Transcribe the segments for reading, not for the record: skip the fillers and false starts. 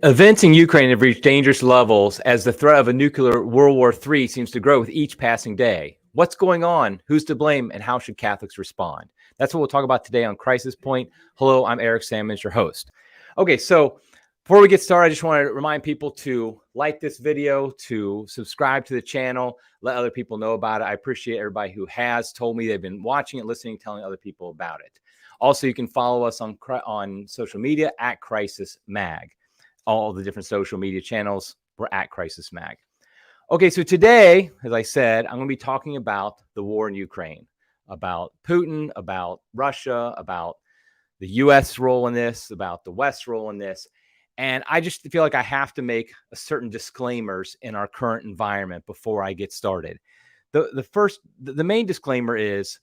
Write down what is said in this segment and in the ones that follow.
Events in Ukraine have reached dangerous levels as the threat of a nuclear World War III seems to grow with each passing day. What's going on? Who's to blame? And how should Catholics respond? That's what we'll talk about today on Crisis Point. Hello, I'm Eric Sammons, your host. Okay, so before we get started, I just want to remind people to like this video, to subscribe to the channel, let other people know about it. I appreciate everybody who has told me they've been watching it, listening, telling other people about it. Also, you can follow us on social media at Crisis Mag. All the different social media channels, we're at Crisis Mag. Okay, so today, as I said, I'm going to be talking about the war in Ukraine, about Putin, about Russia, about the U.S. role in this, about the West's role in this. And I just feel like I have to make a certain disclaimers in our current environment before I get started. The main disclaimer is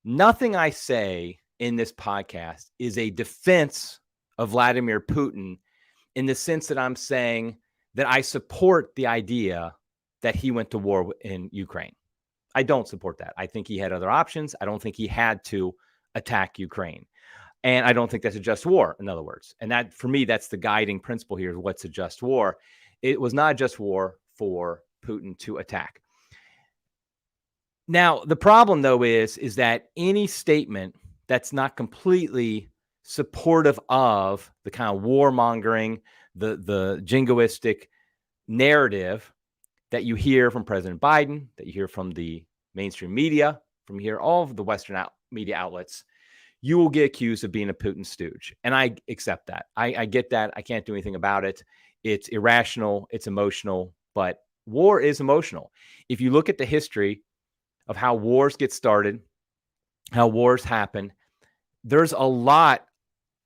nothing I say in this podcast is a defense of Vladimir Putin, in the sense that I'm saying that I support the idea that he went to war in Ukraine. I don't support that. I think he had other options. I don't think he had to attack Ukraine. And I don't think that's a just war, in other words. And that, for me, that's the guiding principle here, is what's a just war. It was not a just war for Putin to attack. Now, the problem, though, is that any statement that's not completely supportive of the kind of warmongering, the jingoistic narrative that you hear from President Biden, that you hear from the mainstream media, from here, all of the Western media outlets, you will get accused of being a Putin stooge. And I accept that. I get that. I can't do anything about it. It's irrational. It's emotional. But war is emotional. If you look at the history of how wars get started, how wars happen, there's a lot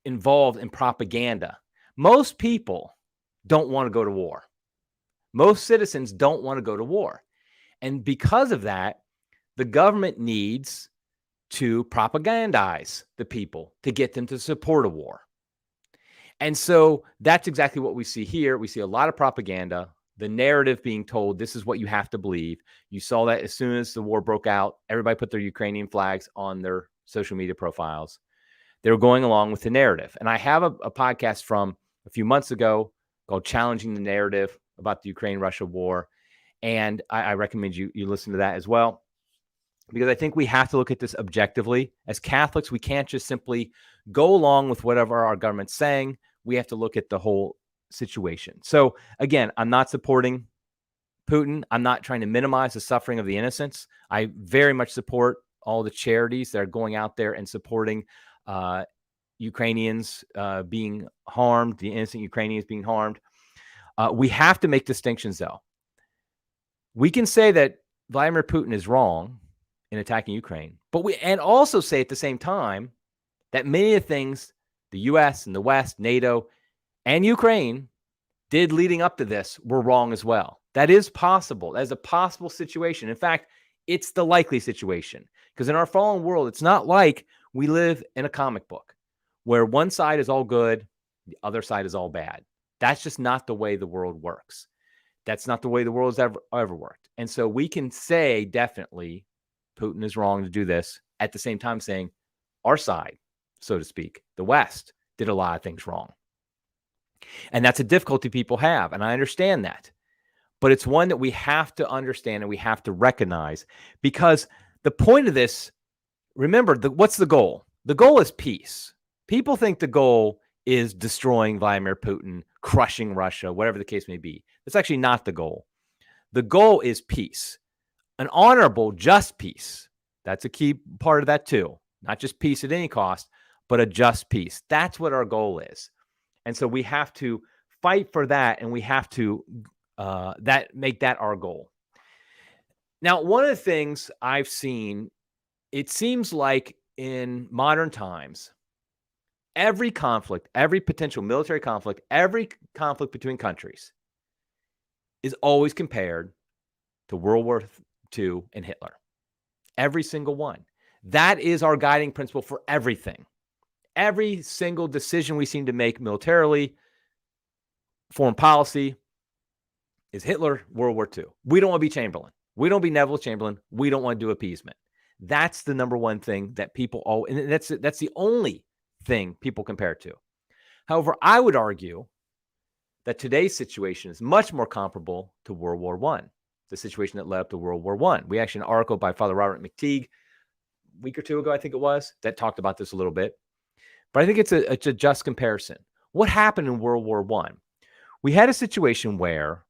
involved in propaganda. Most people don't want to go to war. Most citizens don't want to go to war. And because of that, the government needs to propagandize the people to get them to support a war. And so that's exactly what we see here. We see a lot of propaganda, the narrative being told, this is what you have to believe. You saw that as soon as the war broke out, everybody put their Ukrainian flags on their social media profiles. They were going along with the narrative. And I have a podcast from a few months ago called Challenging the Narrative about the Ukraine-Russia war. And I recommend you listen to that as well, because I think we have to look at this objectively. As Catholics, we can't just simply go along with whatever our government's saying. We have to look at the whole situation. So again, I'm not supporting Putin. I'm not trying to minimize the suffering of the innocents. I very much support all the charities that are going out there and supporting Ukrainians being harmed, the innocent Ukrainians being harmed. We have to make distinctions, though. We can say that Vladimir Putin is wrong in attacking Ukraine, but and also say at the same time that many of the things the U.S. and the West, NATO, and Ukraine did leading up to this were wrong as well. That is possible. That is a possible situation. In fact, it's the likely situation, because in our fallen world, it's not like we live in a comic book where one side is all good, the other side is all bad. That's just not the way the world works. That's not the way the world has ever worked. And so we can say definitely Putin is wrong to do this, at the same time saying our side, so to speak, the West, did a lot of things wrong. And that's a difficulty people have, and I understand that. But it's one that we have to understand and we have to recognize, because the point of this, remember, what's the goal? The goal is peace. People think the goal is destroying Vladimir Putin, crushing Russia, whatever the case may be. That's actually not the goal. The goal is peace, an honorable, just peace. That's a key part of that too. Not just peace at any cost, but a just peace. That's what our goal is. And so we have to fight for that, and we have to make that our goal. Now, one of the things I've seen, it seems like in modern times, every conflict, every potential military conflict, every conflict between countries is always compared to World War II and Hitler. Every single one. That is our guiding principle for everything. Every single decision we seem to make militarily, foreign policy, is Hitler, World War II. We don't want to be Chamberlain. We don't want to be Neville Chamberlain. We don't want to do appeasement. That's the number one thing that people all, and that's the only thing people compare it to. However, I would argue that today's situation is much more comparable to World War I, the situation that led up to World War I. We actually, an article by Father Robert McTeague a week or two ago, I think it was, that talked about this a little bit. But I think it's a just comparison. What happened in World War I? We had a situation where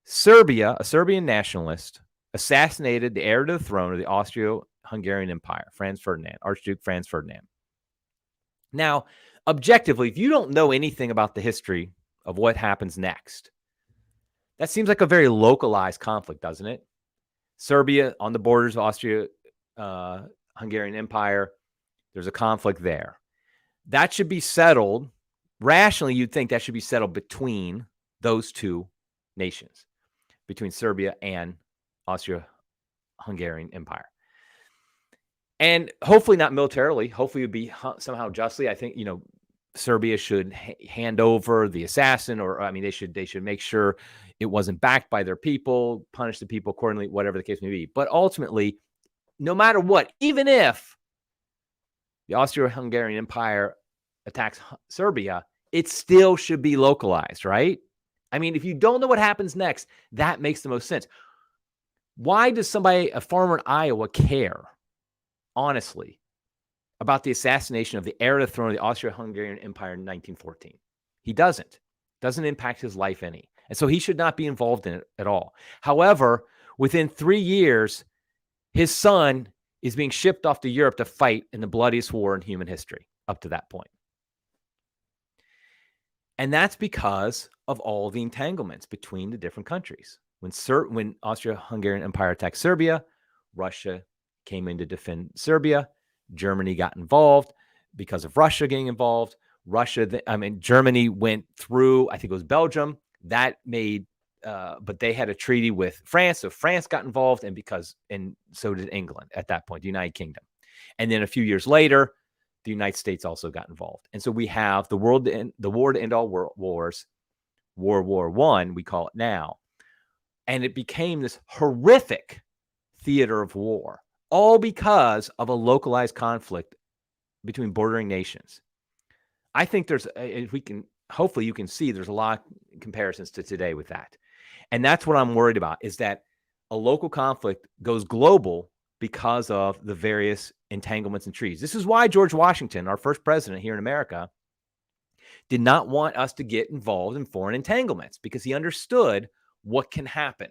Serbia, a Serbian nationalist, assassinated the heir to the throne of the Austro-Hungarian Empire, Archduke Franz Ferdinand. Now, objectively, if you don't know anything about the history of what happens next, that seems like a very localized conflict, doesn't it? Serbia on the borders of Austro-Hungarian Empire, there's a conflict there. That should be settled. Rationally, you'd think that should be settled between those two nations, between Serbia and Austro-Hungarian Empire. And hopefully not militarily. Hopefully it would be somehow justly. I think, Serbia should hand over the assassin, they should make sure it wasn't backed by their people, punish the people accordingly, whatever the case may be. But ultimately, no matter what, even if the Austro-Hungarian Empire attacks Serbia, it still should be localized, right? I mean, if you don't know what happens next, that makes the most sense. Why does a farmer in Iowa care, honestly, about the assassination of the heir to the throne of the Austro-Hungarian Empire in 1914? He doesn't. Doesn't impact his life any. And so he should not be involved in it at all. However, within 3 years, his son is being shipped off to Europe to fight in the bloodiest war in human history up to that point. And that's because of all the entanglements between the different countries. When Austro-Hungarian Empire attacked Serbia, Russia came in to defend Serbia. Germany got involved because of Russia getting involved. Germany went through, I think it was Belgium. But they had a treaty with France, so France got involved, and so did England at that point, the United Kingdom. And then a few years later, the United States also got involved. And so we have the war to end all wars, World War I, we call it now. And it became this horrific theater of war, all because of a localized conflict between bordering nations. I think hopefully you can see there's a lot of comparisons to today with that. And that's what I'm worried about, is that a local conflict goes global because of the various entanglements and treaties. This is why George Washington, our first president here in America, did not want us to get involved in foreign entanglements, because he understood what can happen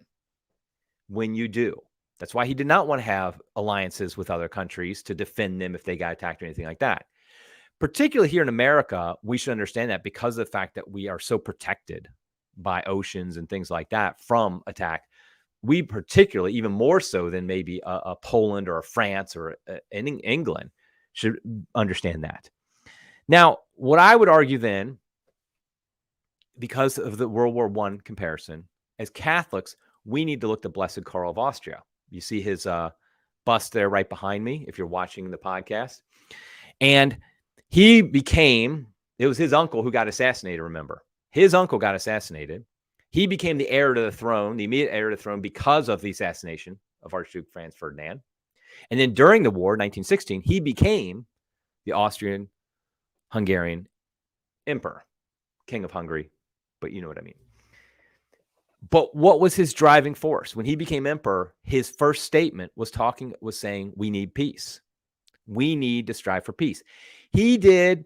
when you do. That's why he did not want to have alliances with other countries to defend them if they got attacked or anything like that. Particularly here in America, we should understand that because of the fact that we are so protected by oceans and things like that from attack. We particularly, even more so than maybe a Poland or a France or England, should understand that. Now, what I would argue then, because of the World War I comparison, as Catholics, we need to look to Blessed Karl of Austria. You see his bust there right behind me, if you're watching the podcast. And it was his uncle who got assassinated, remember. His uncle got assassinated. He became the heir to the throne, the immediate heir to the throne, because of the assassination of Archduke Franz Ferdinand. And then during the war, 1916, he became the Austrian-Hungarian Emperor, King of Hungary, but you know what I mean. But what was his driving force? When he became emperor, his first statement was saying, we need peace. We need to strive for peace. He did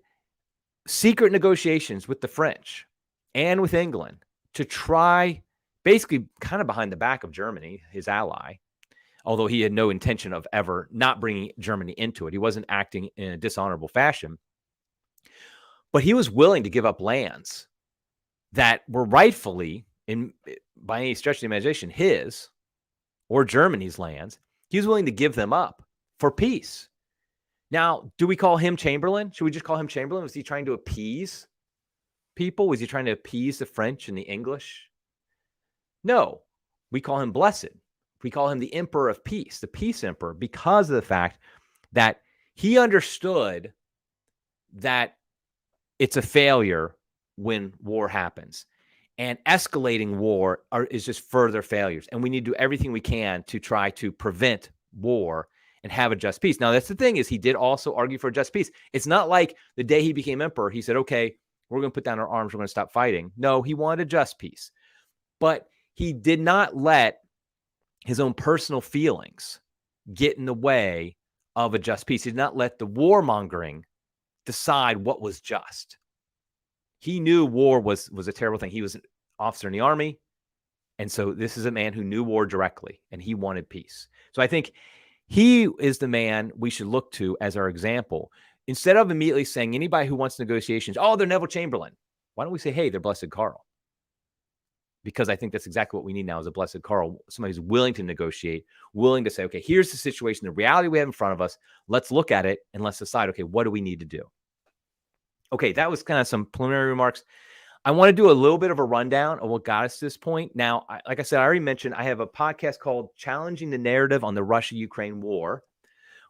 secret negotiations with the French and with England to try, basically kind of behind the back of Germany, his ally, although he had no intention of ever not bringing Germany into it. He wasn't acting in a dishonorable fashion. But he was willing to give up lands that were rightfully, by any stretch of the imagination, his or Germany's lands. He was willing to give them up for peace. Now, do we call him Chamberlain? Should we just call him Chamberlain? Was he trying to appease people? Was he trying to appease the French and the English? No, we call him Blessed. We call him the Emperor of Peace, the Peace Emperor, because of the fact that he understood that it's a failure when war happens. And escalating war is just further failures. And we need to do everything we can to try to prevent war and have a just peace. Now, that's the thing, is he did also argue for a just peace. It's not like the day he became emperor, he said, okay, We're going to put down our arms. We're going to stop fighting. No, he wanted a just peace. But he did not let his own personal feelings get in the way of a just peace. He did not let the warmongering decide what was just. He knew war was a terrible thing. He was an officer in the army. And so this is a man who knew war directly, and he wanted peace. So I think he is the man we should look to as our example. Instead of immediately saying anybody who wants negotiations, oh, they're Neville Chamberlain. Why don't we say, hey, they're Blessed Carl? Because I think that's exactly what we need now is a Blessed Carl, somebody who's willing to negotiate, willing to say, okay, here's the situation, the reality we have in front of us. Let's look at it and let's decide, okay, what do we need to do? Okay, that was kind of some preliminary remarks. I want to do a little bit of a rundown of what got us to this point. Now, like I said, I already mentioned, I have a podcast called Challenging the Narrative on the Russia-Ukraine War,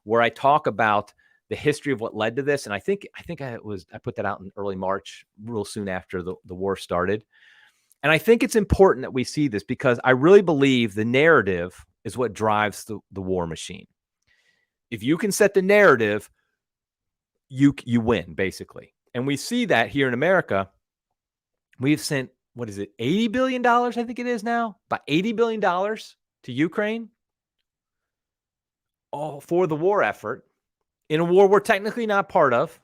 where I talk about the history of what led to this. And I think I put that out in early March, real soon after the war started. And I think it's important that we see this because I really believe the narrative is what drives the war machine. If you can set the narrative, you win, basically. And we see that here in America. We've sent, what is it, $80 billion, I think it is now, about $80 billion to Ukraine all for the war effort in a war we're technically not part of,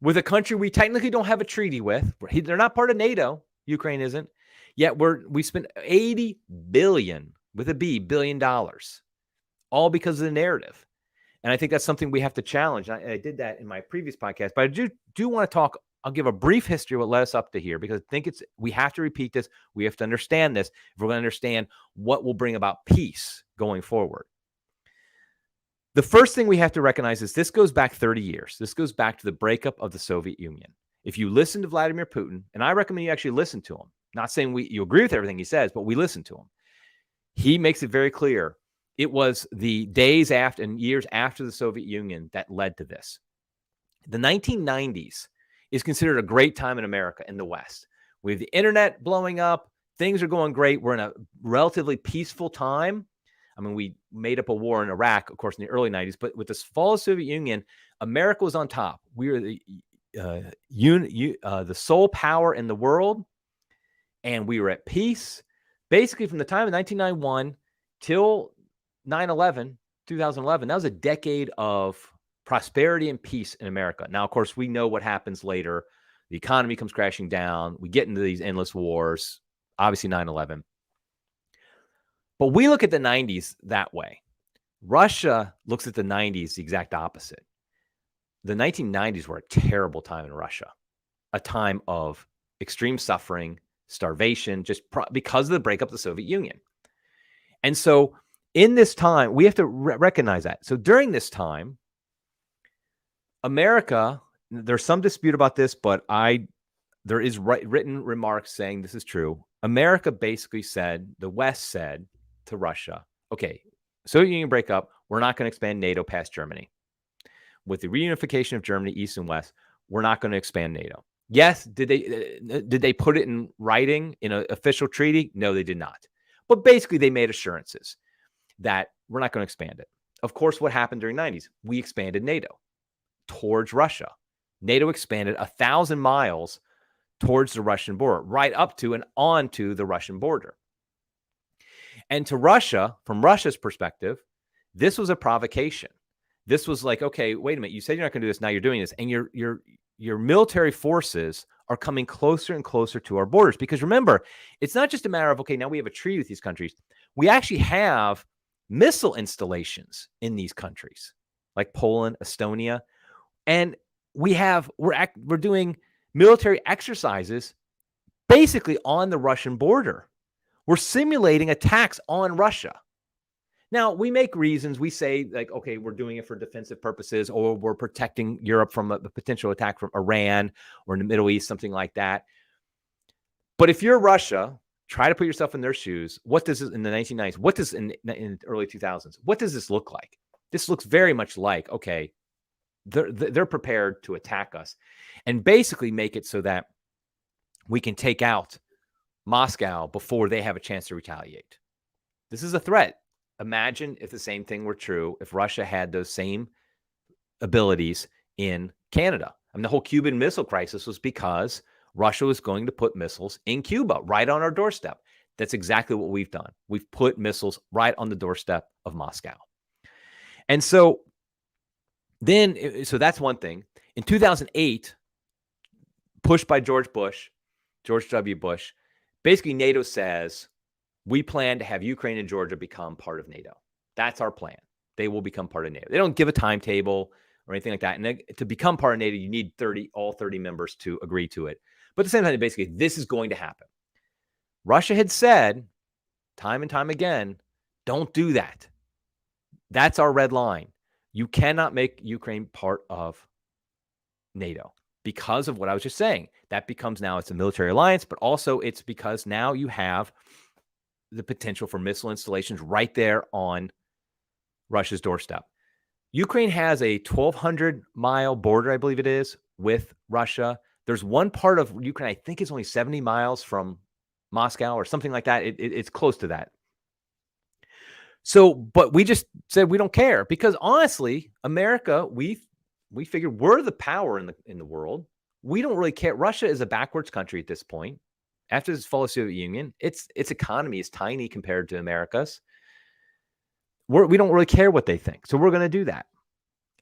with a country we technically don't have a treaty with. They're not part of NATO. Ukraine isn't. Yet we spent $80 billion, with a B, billion dollars, all because of the narrative. And I think that's something we have to challenge. I did that in my previous podcast, but I do want to talk. I'll give a brief history of what led us up to here, because I think we have to repeat this. We have to understand this if we're going to understand what will bring about peace going forward. The first thing we have to recognize is this goes back 30 years. This goes back to the breakup of the Soviet Union. If you listen to Vladimir Putin, and I recommend you actually listen to him, not saying you agree with everything he says, but we listen to him. He makes it very clear. It was the days after and years after the Soviet Union that led to this. The 1990s is considered a great time in America, in the West. We have the internet blowing up. Things are going great. We're in a relatively peaceful time. I mean, we made up a war in Iraq, of course, in the early 90s. But with the fall of the Soviet Union, America was on top. We were the sole power in the world, and we were at peace. Basically, from the time of 1991 till 9/11, 2011, that was a decade of prosperity and peace in America. Now, of course, we know what happens later. The economy comes crashing down. We get into these endless wars, obviously 9/11. But we look at the 90s that way. Russia looks at the 90s the exact opposite. The 1990s were a terrible time in Russia, a time of extreme suffering, starvation, just because of the breakup of the Soviet Union. And so in this time, we have to recognize that. So during this time, America, there's some dispute about this, but there is written remarks saying this is true. America basically said, the West said to Russia, okay, Soviet Union breakup, we're not going to expand NATO past Germany. With the reunification of Germany, East and West, we're not going to expand NATO. Yes, did they put it in writing in an official treaty? No, they did not. But basically, they made assurances that we're not going to expand it. Of course, what happened during the 90s? We expanded NATO towards Russia. NATO expanded 1,000 miles towards the Russian border, right up to and onto the Russian border. And to Russia, from Russia's perspective, this was a provocation. This was like, okay, wait a minute. You said you're not going to do this. Now you're doing this. And your military forces are coming closer and closer to our borders. Because remember, it's not just a matter of, okay, now we have a treaty with these countries. We actually have missile installations in these countries, like Poland, Estonia. And we're doing military exercises basically on the Russian border. We're simulating attacks on Russia. Now, we make reasons. We say, like, okay, we're doing it for defensive purposes, or we're protecting Europe from a potential attack from Iran or in the Middle East, something like that. But if you're Russia, try to put yourself in their shoes. What does this in the 1990s? What does in the early 2000s? What does this look like? This looks very much like, okay, they're prepared to attack us and basically make it so that we can take out Moscow before they have a chance to retaliate. This is a threat. Imagine if the same thing were true, if Russia had those same abilities in Canada. I mean, the whole Cuban Missile Crisis was because Russia was going to put missiles in Cuba right on our doorstep. That's exactly what we've done. We've put missiles right on the doorstep of Moscow. And so that's one thing. In 2008, pushed by George W. Bush, basically NATO says, we plan to have Ukraine and Georgia become part of NATO. That's our plan. They will become part of NATO. They don't give a timetable or anything like that. And to become part of NATO, you need all 30 members to agree to it. But at the same time, basically, this is going to happen. Russia had said time and time again, don't do that. That's our red line. You cannot make Ukraine part of NATO because of what I was just saying. That becomes now it's a military alliance, but also it's because now you have the potential for missile installations right there on Russia's doorstep. Ukraine has a 1,200-mile border, I believe it is, with Russia. There's one part of Ukraine, I think it's only 70 miles from Moscow or something like that. It's close to that. So, but we just said we don't care because honestly, America, we figured we're the power in the world. We don't really care. Russia is a backwards country at this point. After this fall of the Soviet Union, its economy is tiny compared to America's. We don't really care what they think, so we're going to do that.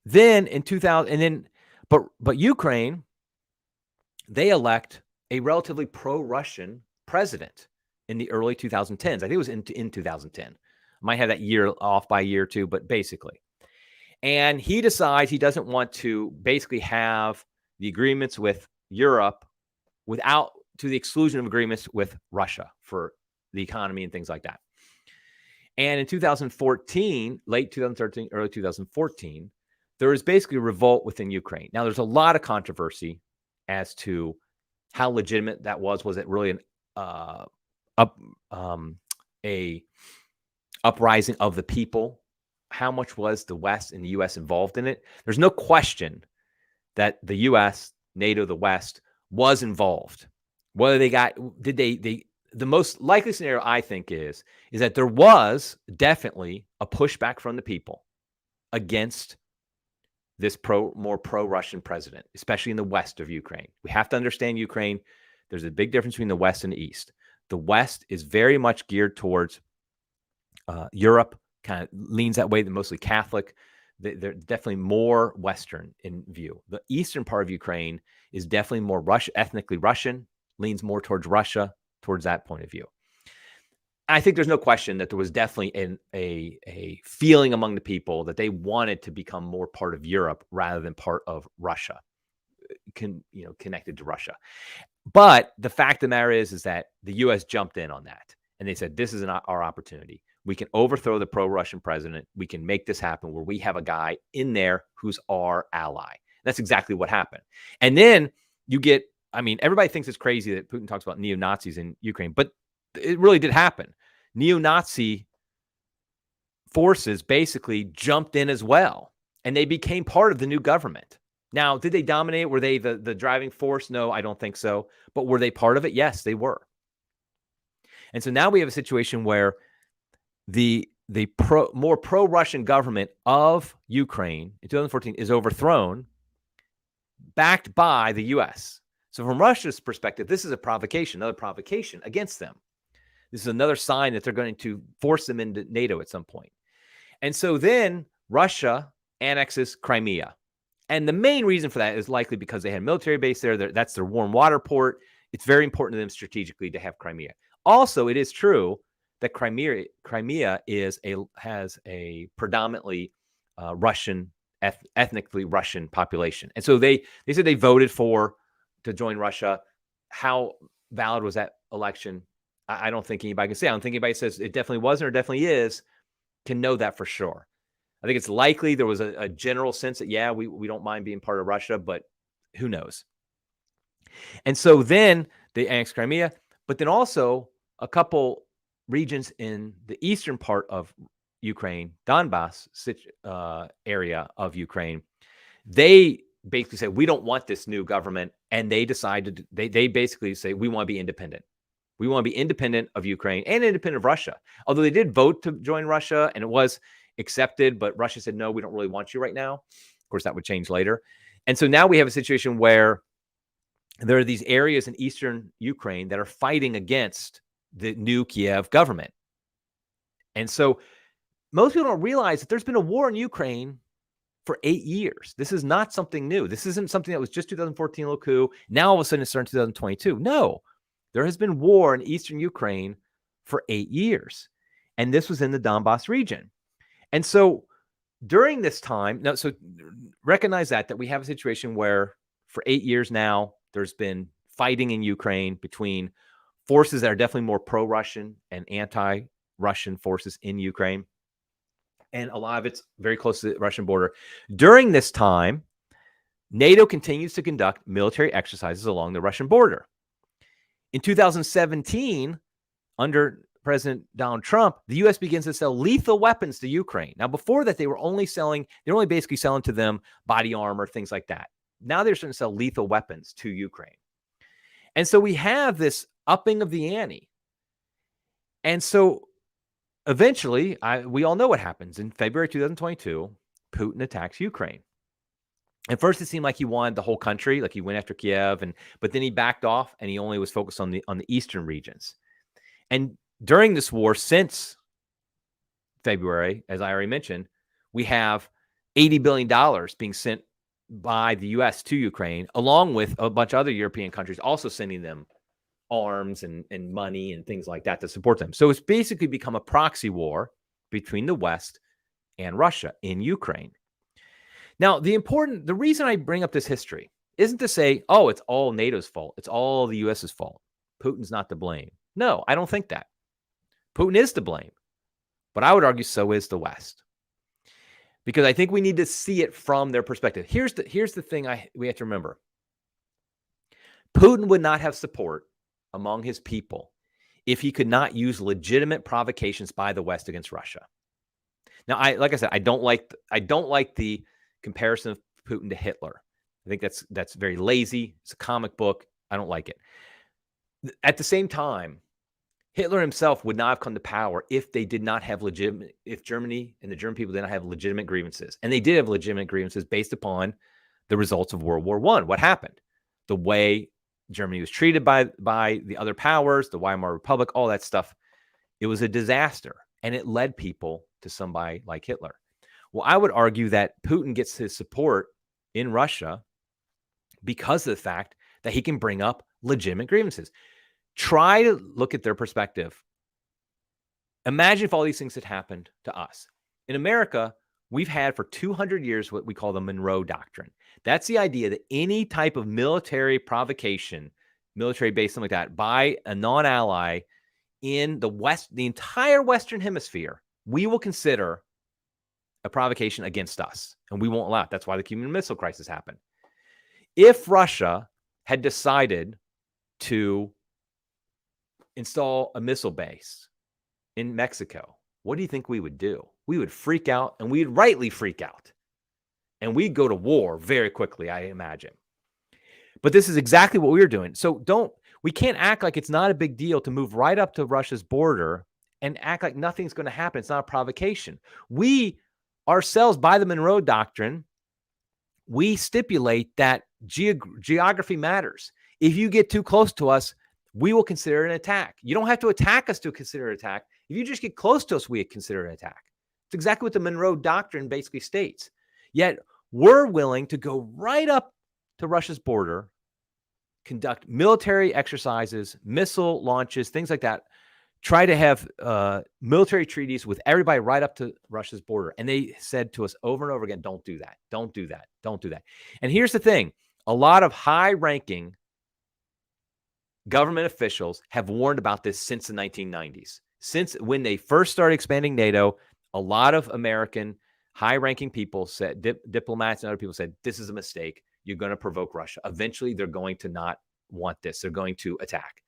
Then in 2000, but Ukraine, they elect a relatively pro-Russian president in the early 2010s. I think it was in 2010. Might have that year off by a year or two, but basically. And he decides he doesn't want to basically have the agreements with Europe to the exclusion of agreements with Russia for the economy and things like that. And in 2014, late 2013, early 2014, there is basically a revolt within Ukraine. Now, there's a lot of controversy as to how legitimate that was. Was it really a uprising of the people? How much was the West and the U.S. involved in it? There's no question that the U.S., NATO, the West was involved. Whether the most likely scenario, I think, is that there was definitely a pushback from the people against this more pro-Russian president, especially in the west of Ukraine. We have to understand Ukraine. There's a big difference between the West and the East. The West is very much geared towards Europe, kind of leans that way. They're mostly Catholic. They're definitely more Western in view. The eastern part of Ukraine is definitely more ethnically Russian, leans more towards Russia, towards that point of view. I think there's no question that there was definitely a feeling among the people that they wanted to become more part of Europe rather than part of Russia, connected to Russia. But the fact of the matter is that the U.S. jumped in on that. And they said, this is our opportunity. We can overthrow the pro-Russian president. We can make this happen where we have a guy in there who's our ally. That's exactly what happened. And then you get, everybody thinks it's crazy that Putin talks about neo-Nazis in Ukraine, but it really did happen. Neo-Nazi forces basically jumped in as well, and they became part of the new government. Now, did they dominate? Were they the driving force? No, I don't think so. But were they part of it? Yes, they were. And so now we have a situation where the more pro-Russian government of Ukraine in 2014 is overthrown, backed by the U.S. So from Russia's perspective, this is another provocation against them. This is another sign that they're going to force them into NATO at some point. And so then Russia annexes Crimea. And the main reason for that is likely because they had a military base there. That's their warm water port. It's very important to them strategically to have Crimea. Also, it is true that Crimea has a predominantly Russian, ethnically Russian population. And so they said they voted to join Russia. How valid was that election? I don't think anybody can say. I don't think anybody says it definitely wasn't or definitely is can know that for sure. I think it's likely there was a general sense that, yeah, we don't mind being part of Russia, but who knows? And so then they annexed Crimea, but then also a couple regions in the eastern part of Ukraine, Donbass area of Ukraine, they basically said, we don't want this new government. And they decided, they basically say, we want to be independent. We want to be independent of Ukraine and independent of Russia. Although they did vote to join Russia and it was accepted, but Russia said, no, we don't really want you right now. Of course, that would change later. And so now we have a situation where there are these areas in eastern Ukraine that are fighting against the new Kiev government. And so most people don't realize that there's been a war in Ukraine for 8 years. This is not something new. This isn't something that was just 2014 little coup. Now all of a sudden it's starting 2022. No, there has been war in eastern Ukraine for 8 years. And this was in the Donbass region. And so during this time, now, so recognize that we have a situation where for 8 years now, there's been fighting in Ukraine between forces that are definitely more pro-Russian and anti-Russian forces in Ukraine. And a lot of it's very close to the Russian border. During this time, NATO continues to conduct military exercises along the Russian border. In 2017, under President Donald Trump, the U.S. begins to sell lethal weapons to Ukraine. Now, before that, they were only basically selling to them body armor, things like that. Now they're starting to sell lethal weapons to Ukraine. And so we have this upping of the ante. And so eventually, we all know what happens. In February 2022, Putin attacks Ukraine. At first, it seemed like he wanted the whole country, like he went after Kiev, but then he backed off and he only was focused on the eastern regions. And during this war, since February, as I already mentioned, we have $80 billion being sent by the U.S. to Ukraine, along with a bunch of other European countries also sending them arms and money and things like that to support them. So it's basically become a proxy war between the West and Russia in Ukraine. Now, the reason I bring up this history isn't to say, oh, it's all NATO's fault. It's all the U.S.'s fault. Putin's not to blame. No, I don't think that. Putin is to blame. But I would argue so is the West. Because I think we need to see it from their perspective. Here's the thing we have to remember. Putin would not have support among his people if he could not use legitimate provocations by the West against Russia. Now, like I said, I don't like the comparison of Putin to Hitler. I think that's very lazy. It's a comic book. I don't like it. At the same time, Hitler himself would not have come to power if they did not have if Germany and the German people did not have legitimate grievances. And they did have legitimate grievances based upon the results of World War I. What happened? The way Germany was treated by the other powers, the Weimar Republic, all that stuff. It was a disaster, and it led people to somebody like Hitler. Well, I would argue that Putin gets his support in Russia because of the fact that he can bring up legitimate grievances. Try to look at their perspective. Imagine if all these things had happened to us. In America, we've had for 200 years what we call the Monroe Doctrine. That's the idea that any type of military provocation, military base, something like that, by a non-ally in the West, the entire Western Hemisphere, we will consider a provocation against us, and we won't allow it. That's why the Cuban Missile Crisis happened. If Russia had decided to install a missile base in Mexico, what do you think we would do? We would freak out, and we'd rightly freak out. And we'd go to war very quickly, I imagine. But this is exactly what we're doing. So we can't act like it's not a big deal to move right up to Russia's border and act like nothing's going to happen. It's not a provocation. We ourselves, by the Monroe Doctrine, we stipulate that geography matters. If you get too close to us, we will consider an attack. You don't have to attack us to consider an attack. If you just get close to us, we consider an attack. It's exactly what the Monroe Doctrine basically states. Yet we're willing to go right up to Russia's border, conduct military exercises, missile launches, things like that, try to have military treaties with everybody right up to Russia's border. And they said to us over and over again, don't do that. Don't do that. Don't do that. And here's the thing. A lot of high-ranking government officials have warned about this since the 1990s. Since when they first started expanding NATO, a lot of American high-ranking people said, diplomats and other people said, this is a mistake. You're going to provoke Russia. Eventually, they're going to not want this. They're going to attack.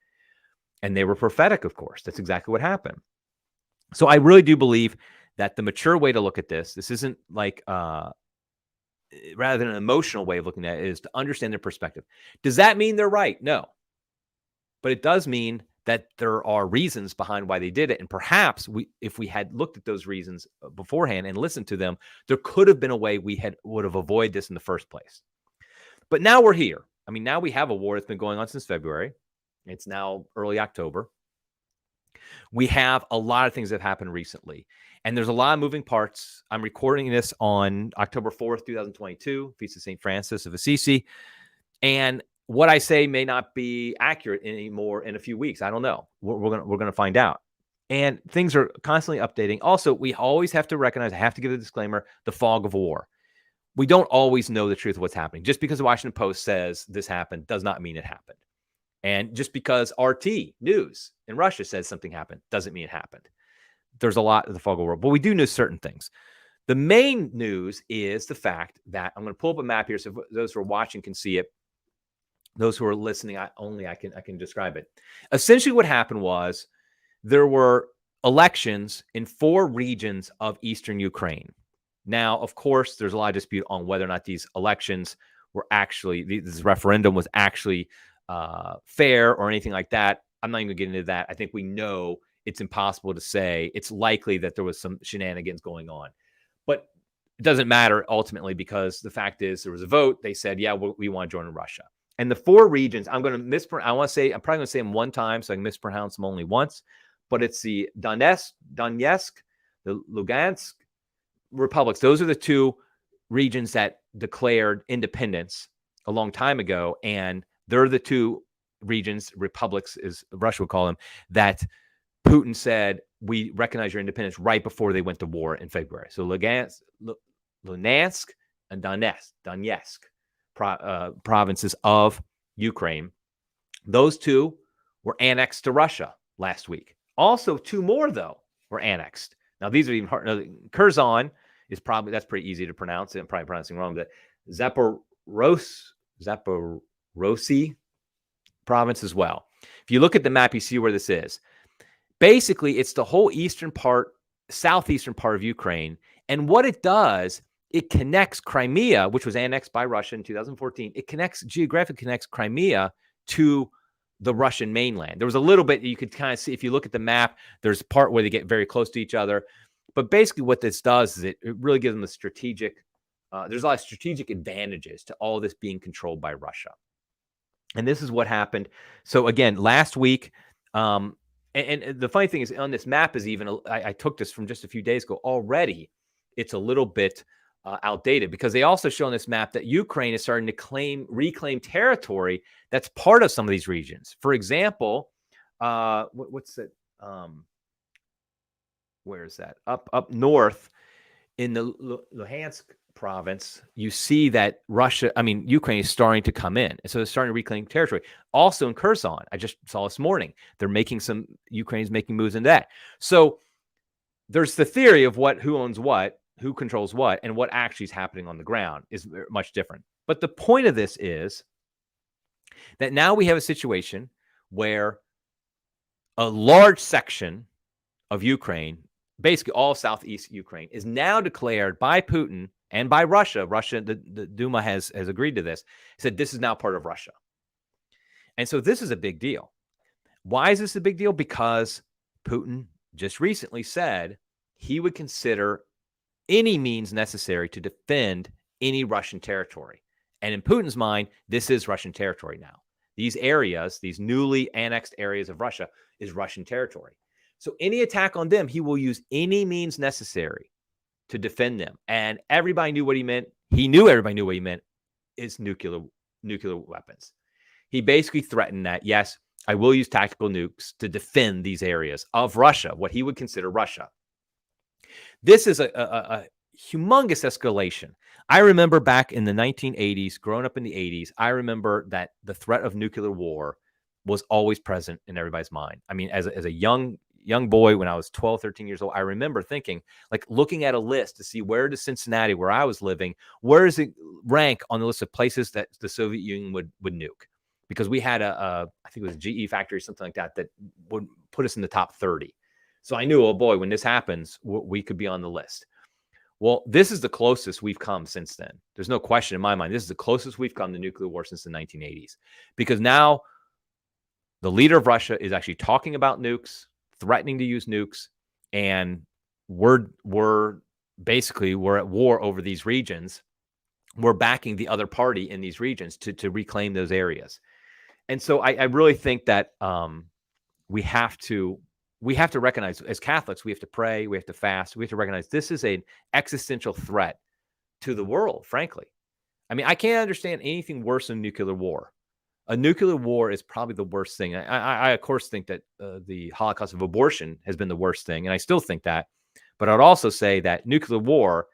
And they were prophetic, of course. That's exactly what happened. So I really do believe that the mature way to look at this isn't like, rather than an emotional way of looking at it, is to understand their perspective. Does that mean they're right? No. But it does mean that there are reasons behind why they did it. And perhaps if we had looked at those reasons beforehand and listened to them, there could have been a way we would have avoided this in the first place. But now we're here. I mean, now we have a war that's been going on since February. It's now early October. We have a lot of things that have happened recently, and there's a lot of moving parts. I'm recording this on October 4th, 2022, Feast of St. Francis of Assisi. And what I say may not be accurate anymore in a few weeks. I don't know. We're gonna find out. And things are constantly updating. Also, we always have to recognize, I have to give a disclaimer, the fog of war. We don't always know the truth of what's happening. Just because the Washington Post says this happened does not mean it happened. And just because RT News in Russia says something happened doesn't mean it happened. There's a lot of the fog of war, but we do know certain things. The main news is the fact that I'm going to pull up a map here so those who are watching can see it. Those who are listening, I can describe it. Essentially, what happened was there were elections in 4 regions of eastern Ukraine. Now, of course, there's a lot of dispute on whether or not these elections were actually, this referendum was actually fair or anything like that. I'm not even going to get into that. I think we know it's impossible to say. It's likely that there was some shenanigans going on. But it doesn't matter ultimately, because the fact is there was a vote. They said, yeah, we want to join Russia. And the 4 regions, I'm going to mispronounce. I want to say, I'm probably going to say them one time so I can mispronounce them only once. But it's the Donetsk, the Lugansk republics. Those are the 2 regions that declared independence a long time ago. And they're the 2 regions, republics, as Russia would call them, that Putin said, we recognize your independence right before they went to war in February. So Lugansk and Donetsk provinces of Ukraine. Those 2 were annexed to Russia last week. Also, 2 more, though, were annexed. Now, these are even hard. Now, Kherson is probably, that's pretty easy to pronounce. I'm probably pronouncing wrong, but Zaporozhye province as well. If you look at the map, you see where this is. Basically, it's the whole southeastern part of Ukraine. And what it does, it connects Crimea, which was annexed by Russia in 2014. It geographically connects Crimea to the Russian mainland. There was a little bit you could kind of see if you look at the map. There's a part where they get very close to each other. But basically what this does is it really gives them a strategic, there's a lot of strategic advantages to all this being controlled by Russia. And this is what happened. So again, last week, and the funny thing is on this map is even, I took this from just a few days ago already. It's a little bit outdated because they also show on this map that Ukraine is starting to reclaim territory that's part of some of these regions. For example, what's it? Where is that? Up north in the Luhansk province, you see that Ukraine is starting to come in. And so they're starting to reclaim territory. Also in Kherson, I just saw this morning, Ukraine's making moves in that. So there's the theory of who owns what, who controls what, and what actually is happening on the ground is much different. But the point of this is that now we have a situation where a large section of Ukraine, basically all southeast Ukraine, is now declared by Putin and by Russia. The Duma has agreed to this, said this is now part of Russia. And so this is a big deal. Why is this a big deal? Because Putin just recently said he would consider any means necessary to defend any Russian territory. And in Putin's mind, this is Russian territory now. These areas, these newly annexed areas of Russia, is Russian territory. So any attack on them, he will use any means necessary to defend them. And everybody knew what he meant. He knew everybody knew what he meant is nuclear weapons. He basically threatened that, yes, I will use tactical nukes to defend these areas of Russia, what he would consider Russia. This is a humongous escalation. I remember back in the 1980s, growing up in the 80s, I remember that the threat of nuclear war was always present in everybody's mind. I mean, as a young boy, when I was 12, 13 years old, I remember thinking, like looking at a list to see where does Cincinnati, where I was living, where does it rank on the list of places that the Soviet Union would nuke? Because we had I think it was a GE factory or something like that would put us in the top 30. So I knew, oh boy, when this happens, we could be on the list. Well, this is the closest we've come since then. There's no question in my mind. This is the closest we've come to nuclear war since the 1980s. Because now the leader of Russia is actually talking about nukes, threatening to use nukes, and we're at war over these regions we're backing the other party in these regions to reclaim those areas. And so I really think that we have to recognize, as Catholics, we have to pray, we have to fast, we have to recognize this is an existential threat to the world, frankly. I mean, I can't understand anything worse than nuclear war. A nuclear war is probably the worst thing. I of course, think that the Holocaust of abortion has been the worst thing, and I still think that. But I'd also say that nuclear war,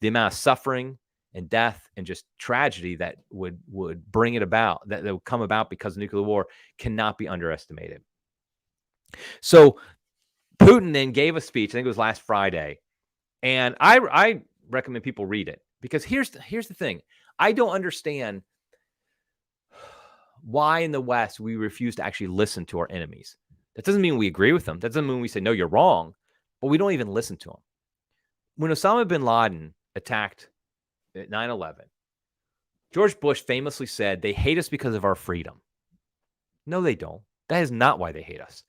the amount of suffering and death and just tragedy that would bring it about, that would come about because of nuclear war, cannot be underestimated. So Putin then gave a speech, I think it was last Friday, and I recommend people read it, because here's the thing. I don't understand why in the West we refuse to actually listen to our enemies. That doesn't mean we agree with them. That doesn't mean we say, no, you're wrong, but we don't even listen to them. When Osama bin Laden attacked at 9/11, George Bush famously said, they hate us because of our freedom. No, they don't. That is not why they hate us.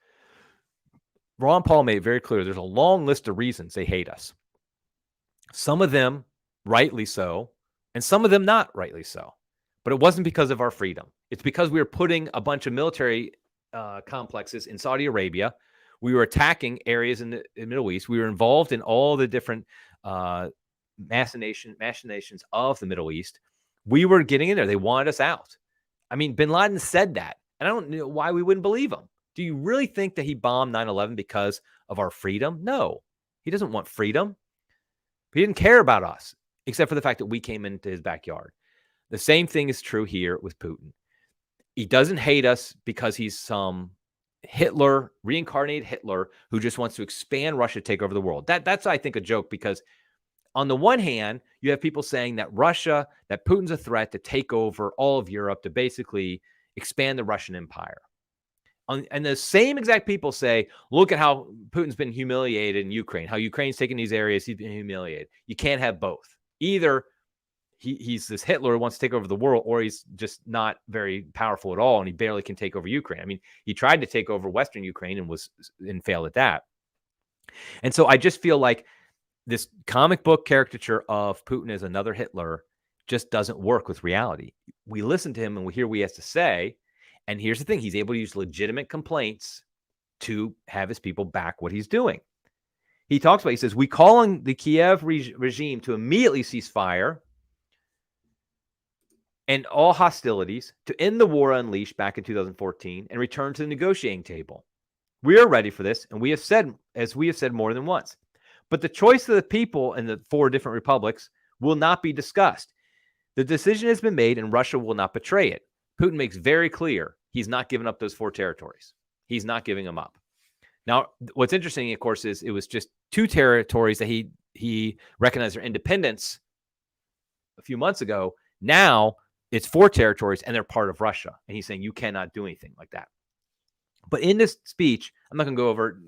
Ron Paul made it very clear there's a long list of reasons they hate us. Some of them rightly so, and some of them not rightly so. But it wasn't because of our freedom. It's because we were putting a bunch of military complexes in Saudi Arabia. We were attacking areas in the Middle East. We were involved in all the different machinations of the Middle East. We were getting in there. They wanted us out. I mean, bin Laden said that, and I don't know why we wouldn't believe him. Do you really think that he bombed 9/11 because of our freedom? No, he doesn't want freedom. He didn't care about us, except for the fact that we came into his backyard. The same thing is true here with Putin. He doesn't hate us because he's some Hitler, reincarnated Hitler, who just wants to expand Russia, take over the world. That's, I think, a joke, because on the one hand, you have people saying that that Putin's a threat to take over all of Europe, to basically expand the Russian Empire. And the same exact people say, look at how Putin's been humiliated in Ukraine, how Ukraine's taken these areas, he's been humiliated. You can't have both. Either he's this Hitler who wants to take over the world, or he's just not very powerful at all, and he barely can take over Ukraine. I mean, he tried to take over Western Ukraine and failed at that. And so I just feel like this comic book caricature of Putin as another Hitler just doesn't work with reality. We listen to him and we hear what he has to say. And here's the thing. He's able to use legitimate complaints to have his people back what he's doing. He talks about, he says, we call on the Kiev regime to immediately cease fire and all hostilities, to end the war unleashed back in 2014 and return to the negotiating table. We are ready for this, and we have said more than once. But the choice of the people in the 4 different republics will not be discussed. The decision has been made, and Russia will not betray it. Putin makes very clear he's not giving up those 4 territories. He's not giving them up. Now, what's interesting, of course, is it was just 2 territories that he recognized their independence a few months ago. Now it's 4 territories, and they're part of Russia. And he's saying you cannot do anything like that. But in this speech, I'm not going to go over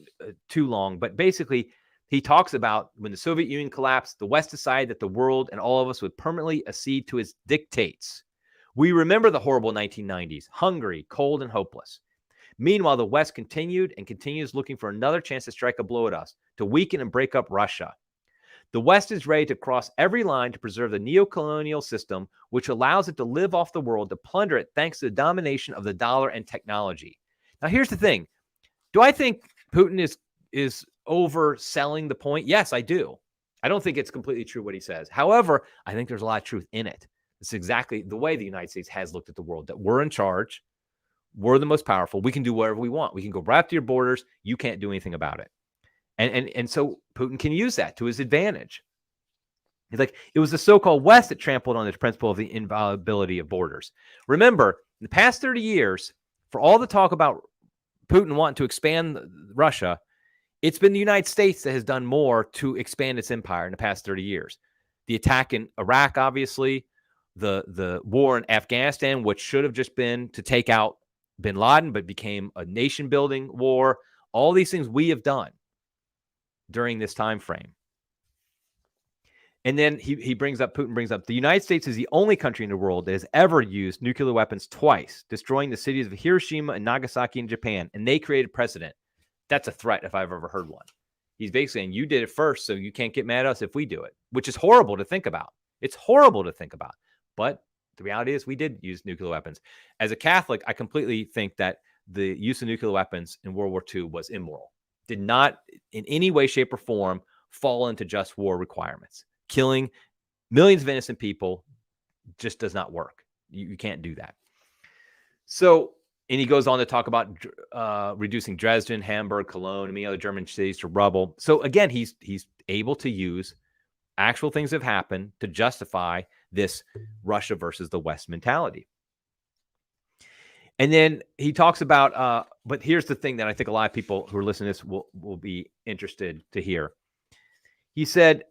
too long, but basically he talks about when the Soviet Union collapsed, the West decided that the world and all of us would permanently accede to its dictates. We remember the horrible 1990s, hungry, cold, and hopeless. Meanwhile, the West continued and continues looking for another chance to strike a blow at us, to weaken and break up Russia. The West is ready to cross every line to preserve the neocolonial system, which allows it to live off the world, to plunder it thanks to the domination of the dollar and technology. Now, here's the thing. Do I think Putin is overselling the point? Yes, I do. I don't think it's completely true what he says. However, I think there's a lot of truth in it. It's exactly the way the United States has looked at the world, that we're in charge. We're the most powerful. We can do whatever we want. We can go right up to your borders. You can't do anything about it. And so Putin can use that to his advantage. He's like, it was the so-called West that trampled on the principle of the inviolability of borders. Remember, in the past 30 years, for all the talk about Putin wanting to expand Russia, it's been the United States that has done more to expand its empire in the past 30 years. The attack in Iraq, obviously, the war in Afghanistan, which should have just been to take out bin Laden, but became a nation-building war. All these things we have done during this time frame. And then Putin brings up, the United States is the only country in the world that has ever used nuclear weapons twice, destroying the cities of Hiroshima and Nagasaki in Japan, and they created precedent. That's a threat if I've ever heard one. He's basically saying, you did it first, so you can't get mad at us if we do it, which is horrible to think about. It's horrible to think about. But the reality is we did use nuclear weapons. As a Catholic, I completely think that the use of nuclear weapons in World War II was immoral. Did not in any way, shape, or form fall into just war requirements. Killing millions of innocent people just does not work. You can't do that. So, and he goes on to talk about reducing Dresden, Hamburg, Cologne, and many other German cities to rubble. So again, he's able to use actual things that have happened to justify this Russia versus the West mentality. And then he talks about, but here's the thing that I think a lot of people who are listening to this will be interested to hear. He said,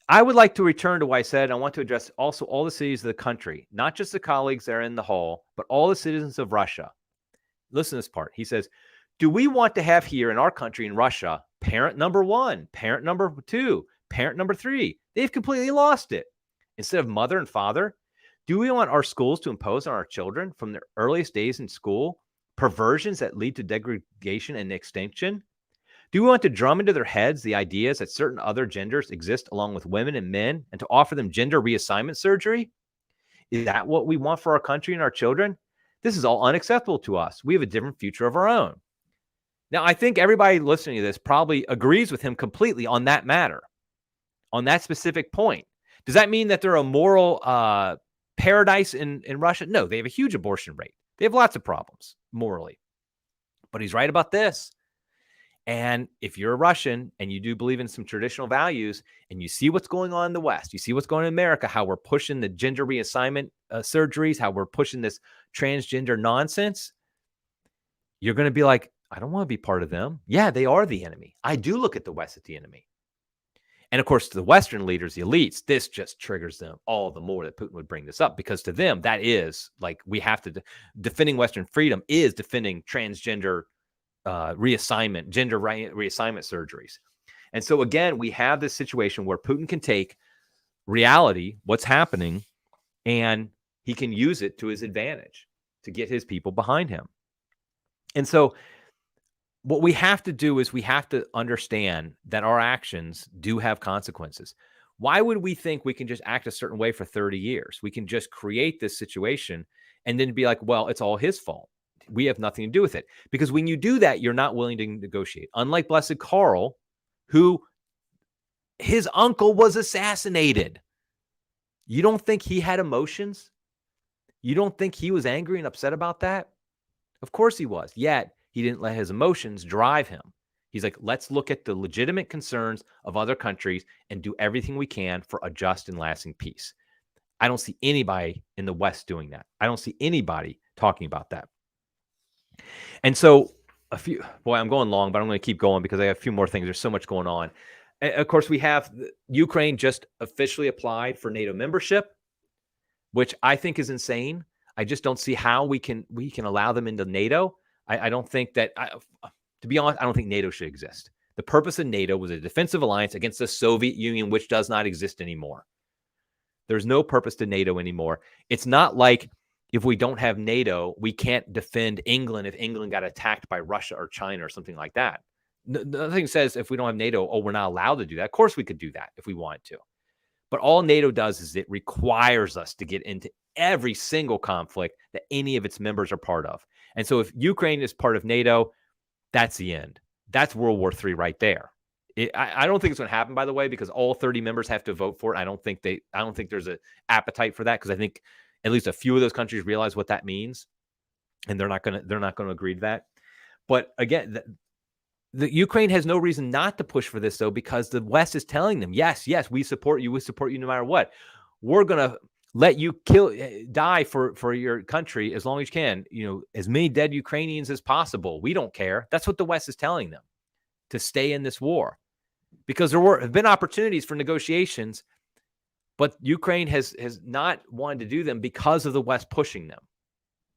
I would like to return to what I said. I want to address also all the cities of the country, not just the colleagues that are in the hall, but all the citizens of Russia. Listen to this part. He says, do we want to have here in our country, in Russia, parent number 1, parent number 2, parent number 3? They've completely lost it. Instead of mother and father, do we want our schools to impose on our children from their earliest days in school perversions that lead to degradation and extinction? Do we want to drum into their heads the ideas that certain other genders exist along with women and men and to offer them gender reassignment surgery? Is that what we want for our country and our children? This is all unacceptable to us. We have a different future of our own. Now, I think everybody listening to this probably agrees with him completely on that matter, on that specific point. Does that mean that they're a moral paradise in Russia? No, they have a huge abortion rate. They have lots of problems morally. But he's right about this. And if you're a Russian and you do believe in some traditional values and you see what's going on in the West, you see what's going on in America, how we're pushing the gender reassignment surgeries, how we're pushing this transgender nonsense, you're going to be like, I don't want to be part of them. Yeah, they are the enemy. I do look at the West as the enemy. And of course, the Western leaders, the elites, this just triggers them all the more that Putin would bring this up, because to them, that is like, we have to, defending Western freedom is defending transgender reassignment, gender reassignment surgeries. And so again, we have this situation where Putin can take reality, what's happening, and he can use it to his advantage to get his people behind him. And so what we have to do is we have to understand that our actions do have consequences. Why would we think we can just act a certain way for 30 years? We can just create this situation and then be like, well, it's all his fault. We have nothing to do with it. Because when you do that, you're not willing to negotiate. Unlike Blessed Karl, who his uncle was assassinated. You don't think he had emotions? You don't think he was angry and upset about that? Of course he was. Yet he didn't let his emotions drive him. He's like, let's look at the legitimate concerns of other countries and do everything we can for a just and lasting peace. I don't see anybody in the West doing that. I don't see anybody talking about that. And so I'm going long, but I'm going to keep going because I have a few more things. There's so much going on. And of course, we have Ukraine just officially applied for NATO membership, which I think is insane. I just don't see how we can allow them into NATO. I don't think that, to be honest, I don't think NATO should exist. The purpose of NATO was a defensive alliance against the Soviet Union, which does not exist anymore. There's no purpose to NATO anymore. It's not like if we don't have NATO, we can't defend England if England got attacked by Russia or China or something like that. Nothing says if we don't have NATO, we're not allowed to do that. Of course we could do that if we wanted to. But all NATO does is it requires us to get into every single conflict that any of its members are part of. And so if Ukraine is part of NATO, that's the end. That's World War III right there. I don't think it's going to happen, by the way, because all 30 members have to vote for it. I don't think there's an appetite for that, because I think at least a few of those countries realize what that means, and they're not going to agree to that. But again, the Ukraine has no reason not to push for this, though, because the West is telling them, yes, we support you. We support you no matter what. We're going to let you die for your country as long as you can. As many dead Ukrainians as possible. We don't care. That's what the West is telling them, to stay in this war, because there have been opportunities for negotiations, but Ukraine has not wanted to do them because of the West pushing them.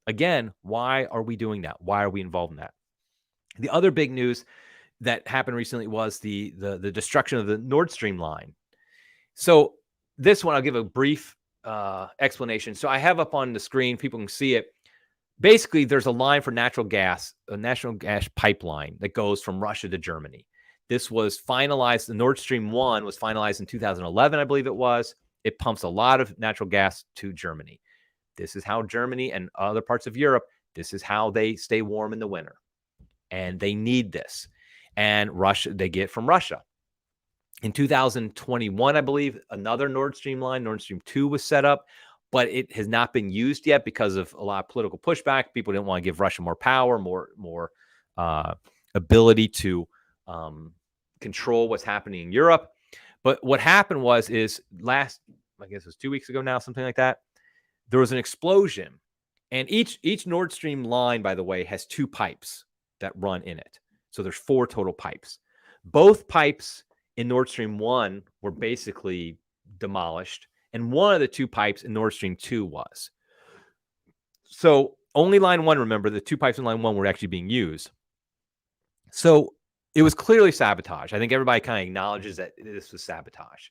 Again, why are we doing that? Why are we involved in that? The other big news that happened recently was the destruction of the Nord Stream line. So this one, I'll give a brief explanation. So I have up on the screen, people can see it. Basically, there's a line for natural gas, a natural gas pipeline that goes from Russia to Germany. This was finalized. The Nord Stream 1 was finalized in 2011, I believe it was. it pumps a lot of natural gas to Germany. This is how Germany and other parts of Europe, this is how they stay warm in the winter. And they need this. And Russia, they get from Russia. In 2021, I believe, another Nord Stream line, Nord Stream 2, was set up, but it has not been used yet because of a lot of political pushback. People didn't want to give Russia more power, more ability to control what's happening in Europe. But what happened is I guess it was 2 weeks ago now, something like that, there was an explosion. And each Nord Stream line, by the way, has 2 pipes that run in it. So there's 4 total pipes. Both pipes in Nord Stream 1 were basically demolished, and one of the 2 pipes in Nord Stream 2 was. So only line 1, remember, the 2 pipes in line 1 were actually being used. So it was clearly sabotage. I think everybody kind of acknowledges that this was sabotage.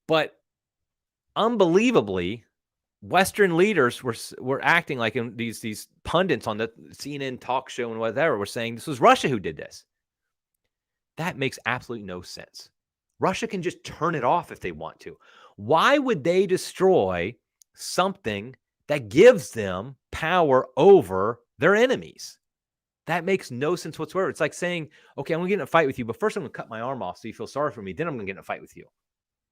But unbelievably, Western leaders were acting like these pundits on the CNN talk show and whatever were saying this was Russia who did this. That makes absolutely no sense. Russia can just turn it off if they want to. Why would they destroy something that gives them power over their enemies? That makes no sense whatsoever. It's like saying, okay, I'm going to get in a fight with you, but first I'm going to cut my arm off so you feel sorry for me. Then I'm going to get in a fight with you.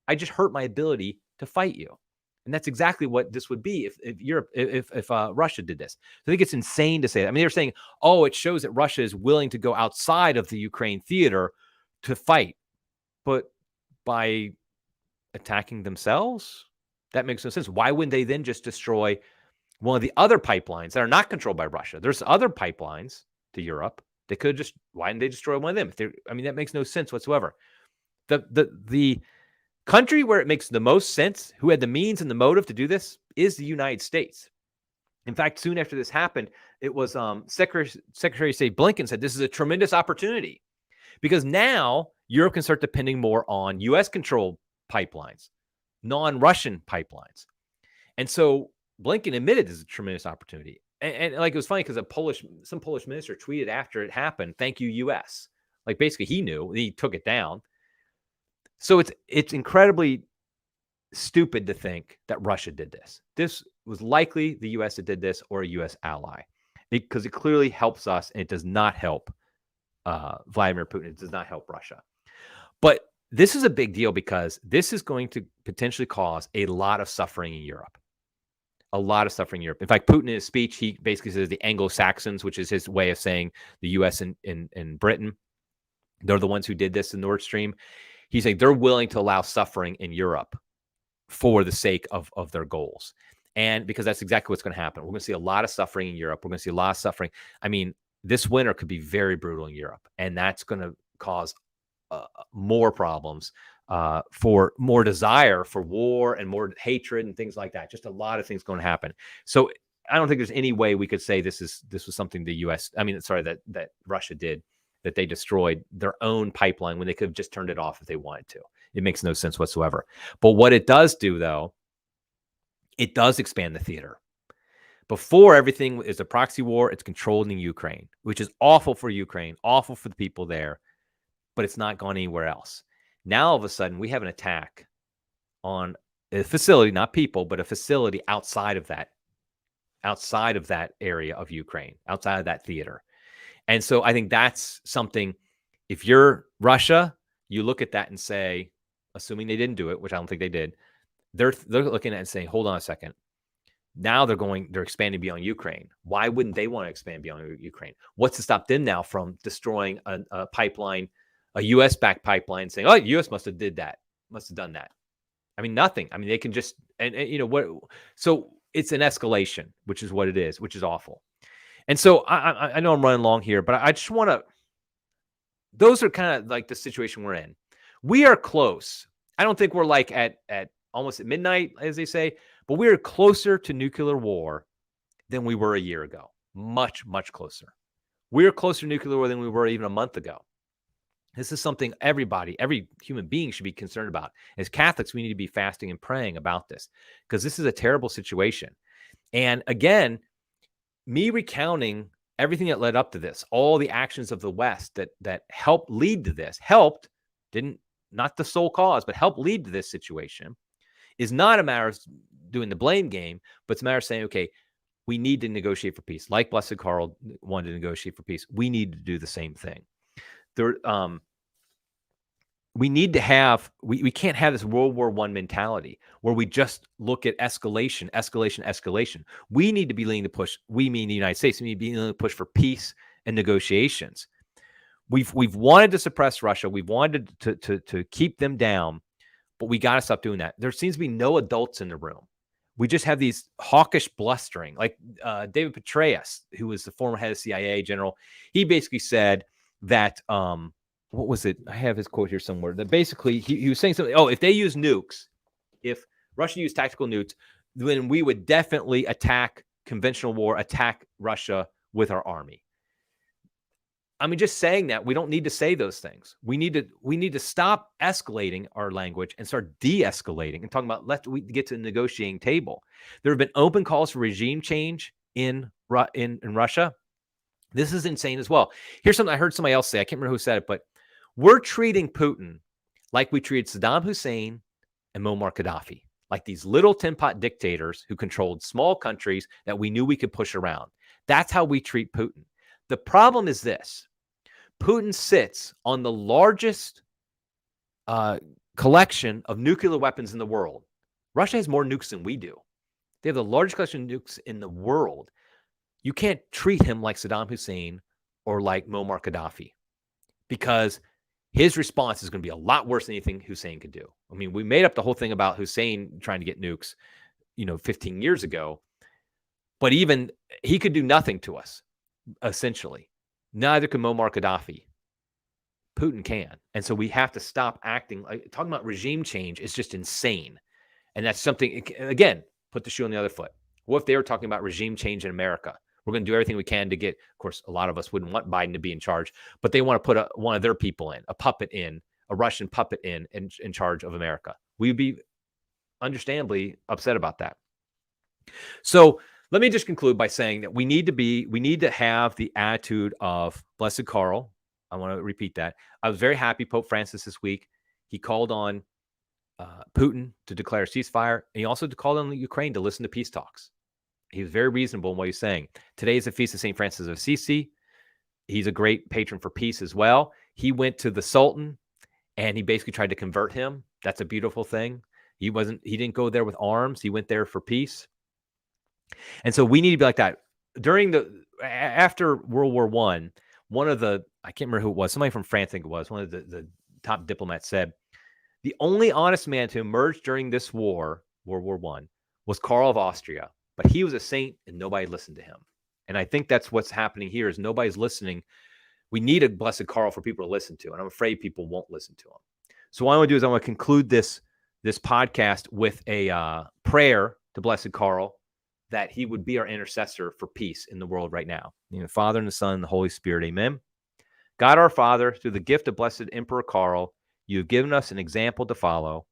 I just hurt my ability to fight you. And that's exactly what this would be if Russia did this. So I think it's insane to say that. I mean, they're saying, oh, it shows that Russia is willing to go outside of the Ukraine theater to fight. But by attacking themselves, that makes no sense. Why wouldn't they then just destroy one of the other pipelines that are not controlled by Russia? There's other pipelines to Europe. They could just, why didn't they destroy one of them? That makes no sense whatsoever. The country where it makes the most sense, who had the means and the motive to do this, is the United States. In fact, soon after this happened, it was Secretary of State Blinken said this is a tremendous opportunity because now Europe can start depending more on U.S.-controlled pipelines, non-Russian pipelines. And so Blinken admitted this is a tremendous opportunity. And like, it was funny because some Polish minister tweeted after it happened, "Thank you, U.S." Like, basically he knew, he took it down. So it's incredibly stupid to think that Russia did this. This was likely the U.S. that did this, or a U.S. ally, because it clearly helps us, and it does not help Vladimir Putin. It does not help Russia. But this is a big deal because this is going to potentially cause a lot of suffering in Europe. A lot of suffering in Europe. In fact, Putin in his speech, he basically says the Anglo-Saxons, which is his way of saying the U.S. and Britain, they're the ones who did this in Nord Stream. He's saying they're willing to allow suffering in Europe for the sake of their goals. And because that's exactly what's going to happen. We're going to see a lot of suffering in Europe. We're going to see a lot of suffering. I mean, this winter could be very brutal in Europe, and that's going to cause more problems, for more desire for war and more hatred and things like that. Just a lot of things going to happen. So I don't think there's any way we could say this was something the U.S. that Russia did, that they destroyed their own pipeline when they could have just turned it off if they wanted to. It makes no sense whatsoever. But what it does do, though, it does expand the theater. Before, everything is a proxy war. It's controlled in Ukraine, which is awful for Ukraine, awful for the people there, but it's not gone anywhere else. Now, all of a sudden, we have an attack on a facility, not people, but a facility outside of that area of Ukraine, outside of that theater. And so I think that's something, if you're Russia, you look at that and say, assuming they didn't do it, which I don't think they did, they're looking at it and saying, hold on a second. Now they're expanding beyond Ukraine. Why wouldn't they want to expand beyond Ukraine? What's to stop them now from destroying a pipeline, a U.S.-backed pipeline, saying, oh, U.S. must have done that. I mean, nothing. I mean, they can just, and you know what? So it's an escalation, which is what it is, which is awful. And so I know I'm running long here, but I just want to, those are kind of like the situation we're in. We are close. I don't think we're like at almost at midnight, as they say, but we are closer to nuclear war than we were a year ago. Much, much closer. We are closer to nuclear war than we were even a month ago. This is something every human being should be concerned about. As Catholics, we need to be fasting and praying about this because this is a terrible situation. And again, me recounting everything that led up to this, all the actions of the West that helped lead to this, not the sole cause, but helped lead to this situation. is not a matter of doing the blame game, but it's a matter of saying, okay, we need to negotiate for peace. Like Blessed Karl wanted to negotiate for peace. We need to do the same thing. There, we need to have, we can't have this World War I mentality where we just look at escalation. We need to be leaning to push, we mean the United States, we need to be leaning to push for peace and negotiations. We've wanted to suppress Russia. We've wanted to keep them down, but we got to stop doing that. There seems to be no adults in the room. We just have these hawkish blustering, like David Petraeus, who was the former head of CIA general. He basically said that, what was it? I have his quote here somewhere. That basically he was saying something. Oh, if they use nukes, if Russia used tactical nukes, then we would definitely attack conventional war, attack Russia with our army. I mean, just saying that, we don't need to say those things. We need to stop escalating our language and start de-escalating and talking about we get to the negotiating table. There have been open calls for regime change in Russia. This is insane as well. Here's something I heard somebody else say. I can't remember who said it, but we're treating Putin like we treated Saddam Hussein and Muammar Gaddafi, like these little tin pot dictators who controlled small countries that we knew we could push around. That's how we treat Putin. The problem is this. Putin sits on the largest collection of nuclear weapons in the world. Russia has more nukes than we do. They have the largest collection of nukes in the world. You can't treat him like Saddam Hussein or like Muammar Gaddafi, because his response is going to be a lot worse than anything Hussein could do. I mean, we made up the whole thing about Hussein trying to get nukes, 15 years ago, but even he could do nothing to us, essentially. Neither can Muammar Gaddafi. Putin can. And so we have to stop acting like talking about regime change is just insane. And that's something, again, put the shoe on the other foot. What if they were talking about regime change in America? We're going to do everything we can to get, of course, a lot of us wouldn't want Biden to be in charge, but they want to put one of their people in, a Russian puppet in charge of America. We'd be understandably upset about that. So let me just conclude by saying that we need to have the attitude of Blessed Karl. I want to repeat that. I was very happy Pope Francis this week. He called on Putin to declare a ceasefire, and he also called on Ukraine to listen to peace talks. He was very reasonable in what he's saying. Today is the feast of St. Francis of Assisi. He's a great patron for peace as well. He went to the Sultan, and he basically tried to convert him. That's a beautiful thing. He didn't go there with arms. He went there for peace. And so we need to be like that. After World War I, I can't remember who it was, somebody from France, I think it was, one of the top diplomats said, the only honest man to emerge during this war, World War I, was Karl of Austria. But he was a saint and nobody listened to him. And I think that's what's happening here is nobody's listening. We need a Blessed Karl for people to listen to. And I'm afraid people won't listen to him. So what I want to do is I want to conclude this podcast with a prayer to Blessed Karl, that he would be our intercessor for peace in the world right now. Father and the Son and the Holy Spirit. Amen. God our Father, through the gift of Blessed Emperor Karl, you have given us an example to follow.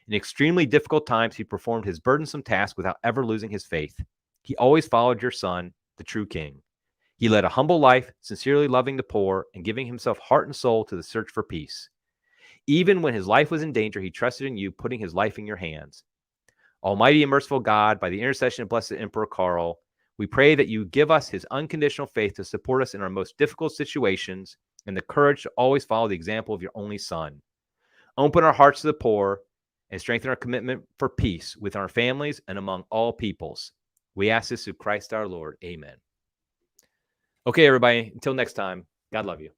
In extremely difficult times, he performed his burdensome task without ever losing his faith. He always followed your Son, the true King. He led a humble life, sincerely loving the poor and giving himself heart and soul to the search for peace. Even when his life was in danger, he trusted in you, putting his life in your hands. Almighty and merciful God, by the intercession of Blessed Emperor Karl, we pray that you give us his unconditional faith to support us in our most difficult situations and the courage to always follow the example of your only Son. Open our hearts to the poor and strengthen our commitment for peace with our families and among all peoples. We ask this through Christ our Lord. Amen. Okay, everybody, until next time, God love you.